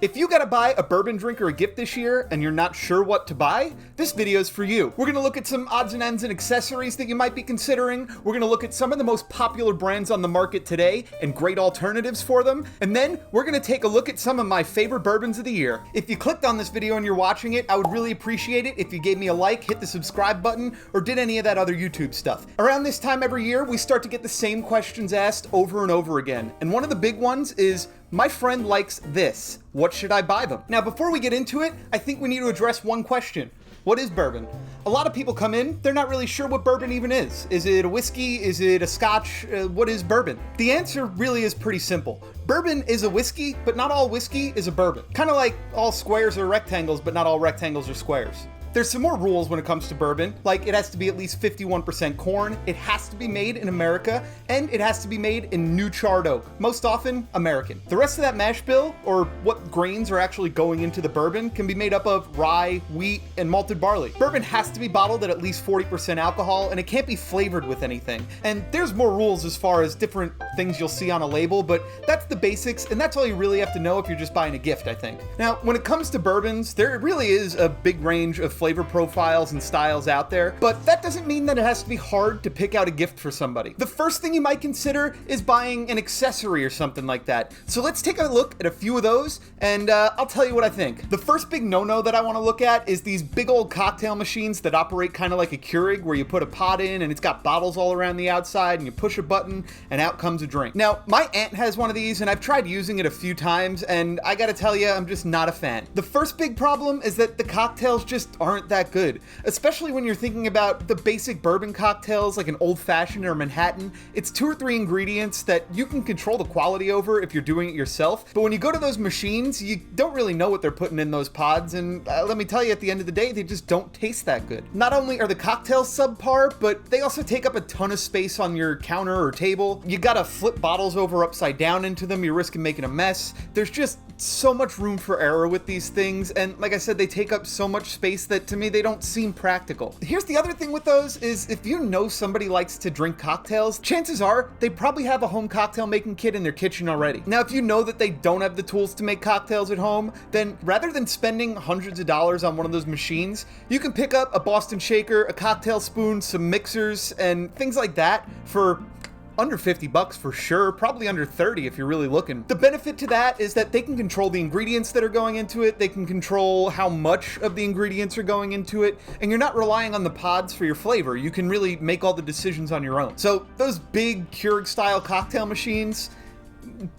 If you gotta buy a bourbon drink or a gift this year and you're not sure what to buy, this video's for you. We're gonna look at some odds and ends and accessories that you might be considering. We're gonna look at some of the most popular brands on the market today and great alternatives for them. And then we're gonna take a look at some of my favorite bourbons of the year. If you clicked on this video and you're watching it, I would really appreciate it if you gave me a like, hit the subscribe button, or did any of that other YouTube stuff. Around this time every year, we start to get the same questions asked over and over again. And one of the big ones is, my friend likes this. What should I buy them? Now, before we get into it, I think we need to address one question. What is bourbon? A lot of people come in, they're not really sure what bourbon even is. Is it a whiskey? Is it a scotch? What is bourbon? The answer really is pretty simple. Bourbon is a whiskey, but not all whiskey is a bourbon. Kind of like all squares are rectangles, but not all rectangles are squares. There's some more rules when it comes to bourbon, like it has to be at least 51% corn, it has to be made in America, and it has to be made in new charred oak, most often American. The rest of that mash bill, or what grains are actually going into the bourbon, can be made up of rye, wheat, and malted barley. Bourbon has to be bottled at least 40% alcohol, and it can't be flavored with anything. And there's more rules as far as different things you'll see on a label, but that's the basics, and that's all you really have to know if you're just buying a gift, I think. Now, when it comes to bourbons, there really is a big range of flavor profiles and styles out there, but that doesn't mean that it has to be hard to pick out a gift for somebody. The first thing you might consider is buying an accessory or something like that. So let's take a look at a few of those, and I'll tell you what I think. The first big no-no that I want to look at is these big old cocktail machines that operate kind of like a Keurig, where you put a pot in and it's got bottles all around the outside and you push a button and out comes a drink. Now, my aunt has one of these and I've tried using it a few times, and I gotta tell you, I'm just not a fan. The first big problem is that the cocktails just aren't that good, especially when you're thinking about the basic bourbon cocktails like an old fashioned or Manhattan. It's 2 or 3 ingredients that you can control the quality over if you're doing it yourself, but when you go to those machines, you don't really know what they're putting in those pods, and let me tell you, at the end of the day, they just don't taste that good. Not only are the cocktails subpar, but they also take up a ton of space on your counter or table. You gotta flip bottles over upside down into them, you're risking making a mess. There's just so much room for error with these things, and like I said, they take up so much space that to me they don't seem practical. Here's the other thing with those is, if you know somebody likes to drink cocktails, chances are they probably have a home cocktail making kit in their kitchen already. Now, if you know that they don't have the tools to make cocktails at home, then rather than spending hundreds of dollars on one of those machines, you can pick up a Boston shaker, a cocktail spoon, some mixers, and things like that for under 50 bucks for sure, probably under 30 if you're really looking. The benefit to that is that they can control the ingredients that are going into it, they can control how much of the ingredients are going into it, and you're not relying on the pods for your flavor. You can really make all the decisions on your own. So those big Keurig style cocktail machines,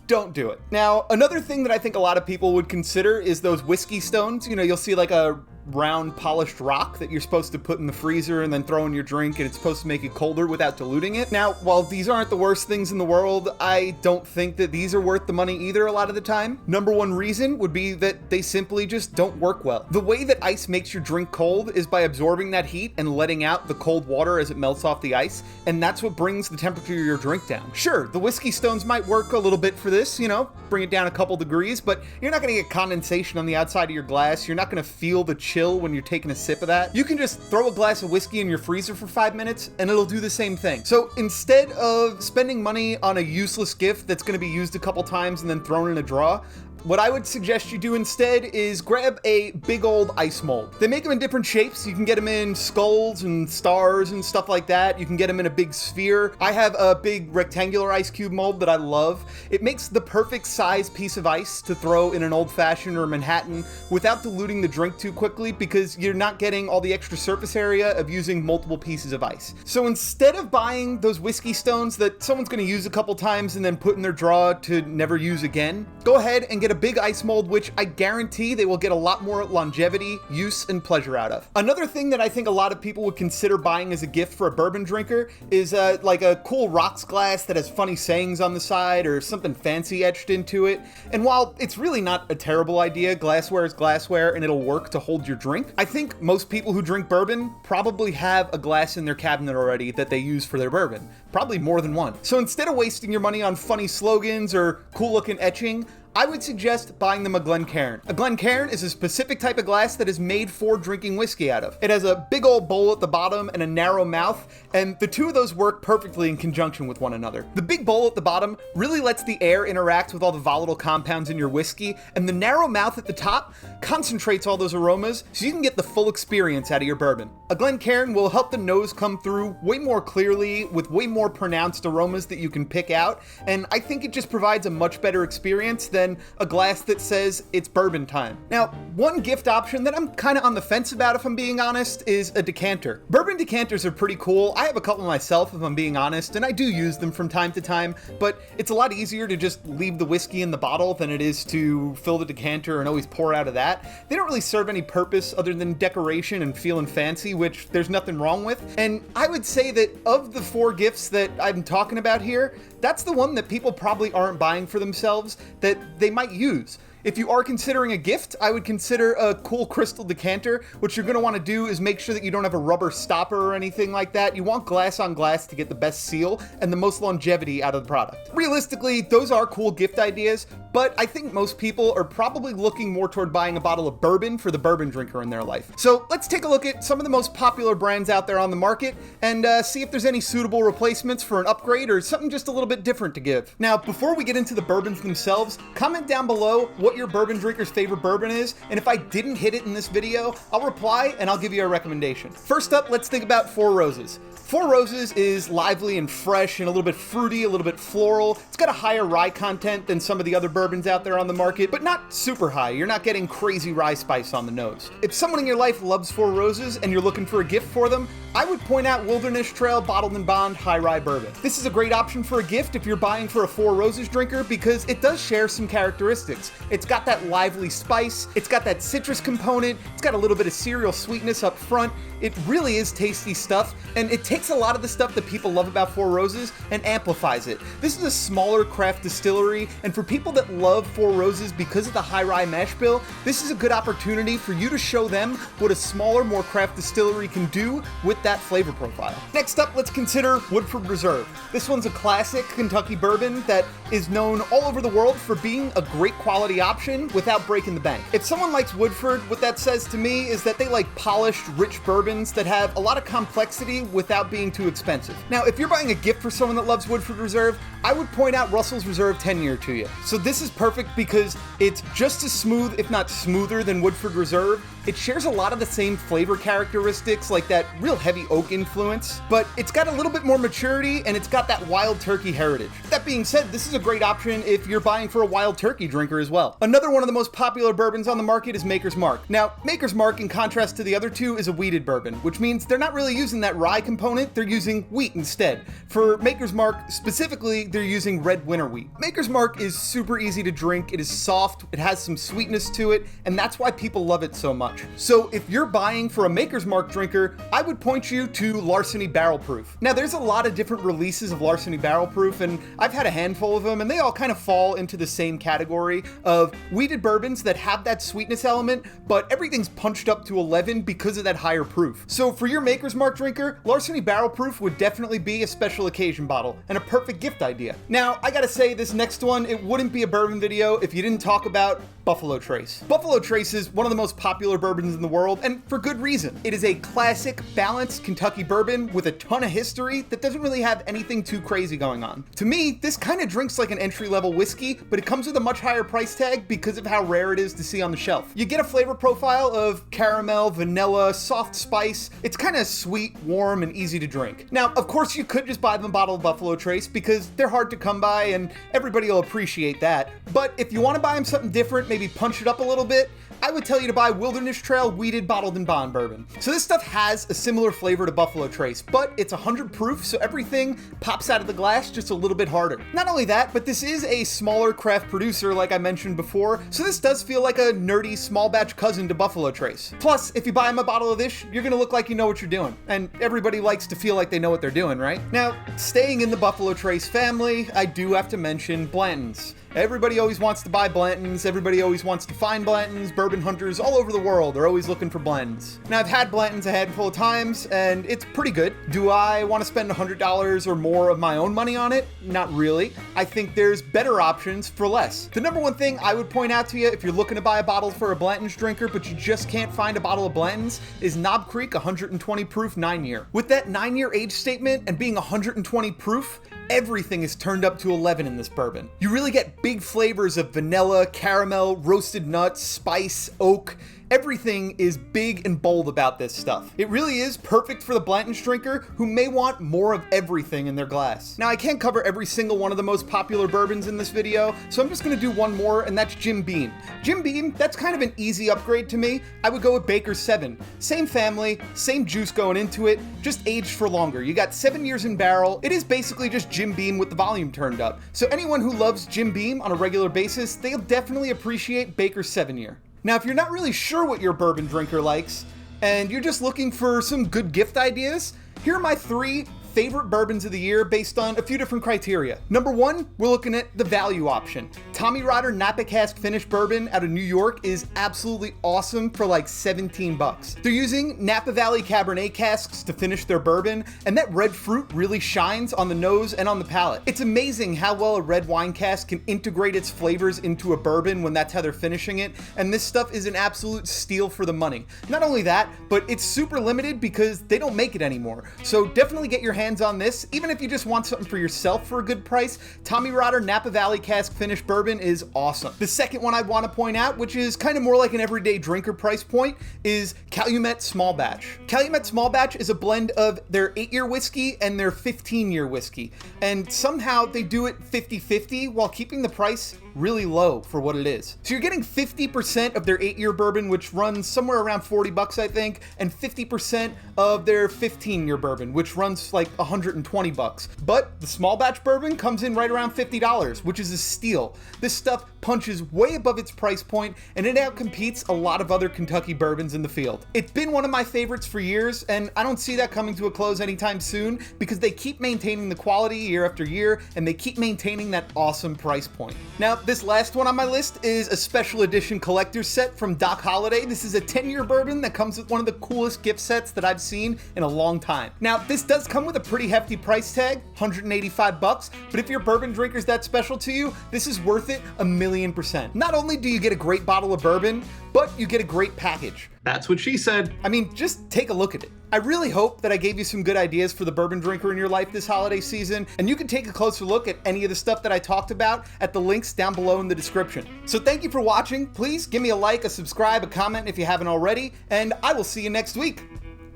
don't do it. Now, another thing that I think a lot of people would consider is those whiskey stones. You know, you'll see like a round polished rock that you're supposed to put in the freezer and then throw in your drink, and it's supposed to make it colder without diluting it. Now, while these aren't the worst things in the world, I don't think that these are worth the money either a lot of the time. Number one reason would be that they simply just don't work well. The way that ice makes your drink cold is by absorbing that heat and letting out the cold water as it melts off the ice, and that's what brings the temperature of your drink down. Sure, the whiskey stones might work a little bit for this, you know, bring it down a couple degrees, but you're not gonna get condensation on the outside of your glass. You're not gonna feel the chill when you're taking a sip of that. You can just throw a glass of whiskey in your freezer for 5 minutes and it'll do the same thing. So instead of spending money on a useless gift that's going to be used a couple times and then thrown in a drawer, what I would suggest you do instead is grab a big old ice mold. They make them in different shapes. You can get them in skulls and stars and stuff like that. You can get them in a big sphere. I have a big rectangular ice cube mold that I love. It makes the perfect size piece of ice to throw in an old fashioned or Manhattan without diluting the drink too quickly, because you're not getting all the extra surface area of using multiple pieces of ice. So instead of buying those whiskey stones that someone's going to use a couple times and then put in their drawer to never use again, go ahead and get a big ice mold, which I guarantee they will get a lot more longevity, use, and pleasure out of. Another thing that I think a lot of people would consider buying as a gift for a bourbon drinker is like a cool rocks glass that has funny sayings on the side or something fancy etched into it. And while it's really not a terrible idea, glassware is glassware and it'll work to hold your drink, I think most people who drink bourbon probably have a glass in their cabinet already that they use for their bourbon. Probably more than one. So instead of wasting your money on funny slogans or cool looking etching, I would suggest buying them a Glencairn. A Glencairn is a specific type of glass that is made for drinking whiskey out of. It has a big old bowl at the bottom and a narrow mouth, and the two of those work perfectly in conjunction with one another. The big bowl at the bottom really lets the air interact with all the volatile compounds in your whiskey, and the narrow mouth at the top concentrates all those aromas so you can get the full experience out of your bourbon. A Glencairn will help the nose come through way more clearly with way more pronounced aromas that you can pick out, and I think it just provides a much better experience than a glass that says it's bourbon time. Now, one gift option that I'm kind of on the fence about, if I'm being honest, is a decanter. Bourbon decanters are pretty cool. I have a couple myself, if I'm being honest, and I do use them from time to time, but it's a lot easier to just leave the whiskey in the bottle than it is to fill the decanter and always pour out of that. They don't really serve any purpose other than decoration and feeling fancy, which there's nothing wrong with. And I would say that of the 4 gifts that I'm talking about here, that's the one that people probably aren't buying for themselves that they might use. If you are considering a gift, I would consider a cool crystal decanter. What you're going to want to do is make sure that you don't have a rubber stopper or anything like that. You want glass on glass to get the best seal and the most longevity out of the product. Realistically, those are cool gift ideas, but I think most people are probably looking more toward buying a bottle of bourbon for the bourbon drinker in their life. So let's take a look at some of the most popular brands out there on the market and see if there's any suitable replacements for an upgrade or something just a little bit different to give. Now, before we get into the bourbons themselves, comment down below what your bourbon drinker's favorite bourbon is, and if I didn't hit it in this video, I'll reply and I'll give you a recommendation. First up, let's think about Four Roses. Four Roses is lively and fresh and a little bit fruity, a little bit floral. It's got a higher rye content than some of the other bourbons out there on the market, but not super high. You're not getting crazy rye spice on the nose. If someone in your life loves Four Roses and you're looking for a gift for them, I would point out Wilderness Trail Bottled and Bond High Rye Bourbon. This is a great option for a gift if you're buying for a Four Roses drinker because it does share some characteristics. It's got that lively spice, it's got that citrus component, it's got a little bit of cereal sweetness up front. It really is tasty stuff, and it takes a lot of the stuff that people love about Four Roses and amplifies it. This is a smaller craft distillery, and for people that love Four Roses because of the high rye mash bill, this is a good opportunity for you to show them what a smaller, more craft distillery can do with that flavor profile. Next up, let's consider Woodford Reserve. This one's a classic Kentucky bourbon that is known all over the world for being a great quality option without breaking the bank. If someone likes Woodford, what that says to me is that they like polished, rich bourbons that have a lot of complexity without being too expensive. Now, if you're buying a gift for someone that loves Woodford Reserve, I would point out Russell's Reserve 10 Year to you. So this is perfect because it's just as smooth, if not smoother, than Woodford Reserve. It shares a lot of the same flavor characteristics, like that real heavy oak influence, but it's got a little bit more maturity and it's got that wild turkey heritage. That being said, this is a great option if you're buying for a wild turkey drinker as well. Another one of the most popular bourbons on the market is Maker's Mark. Now, Maker's Mark, in contrast to the other two, is a wheated bourbon, which means they're not really using that rye component, they're using wheat instead. For Maker's Mark specifically, they're using red winter wheat. Maker's Mark is super easy to drink, it is soft, it has some sweetness to it, and that's why people love it so much. So if you're buying for a Maker's Mark drinker, I would point you to Larceny Barrel Proof. Now, there's a lot of different releases of Larceny Barrel Proof, and I've had a handful of them, and they all kind of fall into the same category of wheated bourbons that have that sweetness element, but everything's punched up to 11 because of that higher proof. So for your Maker's Mark drinker, Larceny Barrel Proof would definitely be a special occasion bottle and a perfect gift idea. Now, I gotta say, this next one, it wouldn't be a bourbon video if you didn't talk about Buffalo Trace. Buffalo Trace is one of the most popular bourbons in the world, and for good reason. It is a classic, balanced Kentucky bourbon with a ton of history that doesn't really have anything too crazy going on. To me, this kind of drinks like an entry-level whiskey, but it comes with a much higher price tag because of how rare it is to see on the shelf. You get a flavor profile of caramel, vanilla, soft spice. It's kind of sweet, warm, and easy to drink. Now, of course, you could just buy them a bottle of Buffalo Trace because they're hard to come by and everybody will appreciate that. But if you want to buy them something different, maybe punch it up a little bit, I would tell you to buy Wilderness Trail Wheated Bottled and Bond Bourbon. So this stuff has a similar flavor to Buffalo Trace, but it's 100 proof, so everything pops out of the glass just a little bit harder. Not only that, but this is a smaller craft producer like I mentioned before, so this does feel like a nerdy small batch cousin to Buffalo Trace. Plus, if you buy them a bottle of this, you're gonna look like you know what you're doing, and everybody likes to feel like they know what they're doing, right? Now, staying in the Buffalo Trace family, I do have to mention Blanton's. Everybody always wants to buy Blanton's, everybody always wants to find Blanton's. Bourbon hunters all over the world are always looking for blends. Now, I've had Blanton's a handful of times, and it's pretty good. Do I want to spend $100 or more of my own money on it? Not really. I think there's better options for less. The number one thing I would point out to you if you're looking to buy a bottle for a Blanton's drinker, but you just can't find a bottle of Blanton's, is Knob Creek 120 proof 9-year. With that 9-year age statement and being 120 proof, everything is turned up to 11 in this bourbon. You really get big flavors of vanilla, caramel, roasted nuts, spice, oak. Everything is big and bold about this stuff. It really is perfect for the Blanton's drinker who may want more of everything in their glass. Now, I can't cover every single one of the most popular bourbons in this video, so I'm just gonna do one more, and that's Jim Beam. Jim Beam, that's kind of an easy upgrade to me. I would go with Baker's 7. Same family, same juice going into it, just aged for longer. You got 7 years in barrel. It is basically just Jim Beam with the volume turned up. So anyone who loves Jim Beam on a regular basis, they'll definitely appreciate Baker's 7-year. Now, if you're not really sure what your bourbon drinker likes, and you're just looking for some good gift ideas, here are my 3 favorite bourbons of the year based on a few different criteria. Number 1, we're looking at the value option. Tommy Rotter Napa Cask Finished Bourbon out of New York is absolutely awesome for like 17 bucks. They're using Napa Valley Cabernet casks to finish their bourbon, and that red fruit really shines on the nose and on the palate. It's amazing how well a red wine cask can integrate its flavors into a bourbon when that's how they're finishing it, and this stuff is an absolute steal for the money. Not only that, but it's super limited because they don't make it anymore. So definitely get your hands on this. Even if you just want something for yourself for a good price, Tommy Rotter Napa Valley Cask Finished Bourbon is awesome. The second one I want to point out, which is kind of more like an everyday drinker price point, is Calumet Small Batch. Calumet Small Batch is a blend of their 8-year whiskey and their 15-year whiskey, and somehow they do it 50-50 while keeping the price really low for what it is. So you're getting 50% of their 8-year bourbon, which runs somewhere around 40 bucks, I think, and 50% of their 15-year bourbon, which runs like 120 bucks. But the small batch bourbon comes in right around $50, which is a steal. This stuff punches way above its price point, and it outcompetes a lot of other Kentucky bourbons in the field. It's been one of my favorites for years, and I don't see that coming to a close anytime soon because they keep maintaining the quality year after year, and they keep maintaining that awesome price point. Now, this last one on my list is a special edition collector's set from Doc Holliday. This is a 10-year bourbon that comes with one of the coolest gift sets that I've seen in a long time. Now, this does come with a pretty hefty price tag, 185 bucks, but if your bourbon drinker's that special to you, this is worth it 1,000,000%. Not only do you get a great bottle of bourbon, but you get a great package. That's what she said. I mean, just take a look at it. I really hope that I gave you some good ideas for the bourbon drinker in your life this holiday season, and you can take a closer look at any of the stuff that I talked about at the links down below in the description. So thank you for watching. Please give me a like, a subscribe, a comment if you haven't already, and I will see you next week.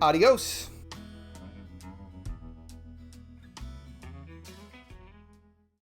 Adios.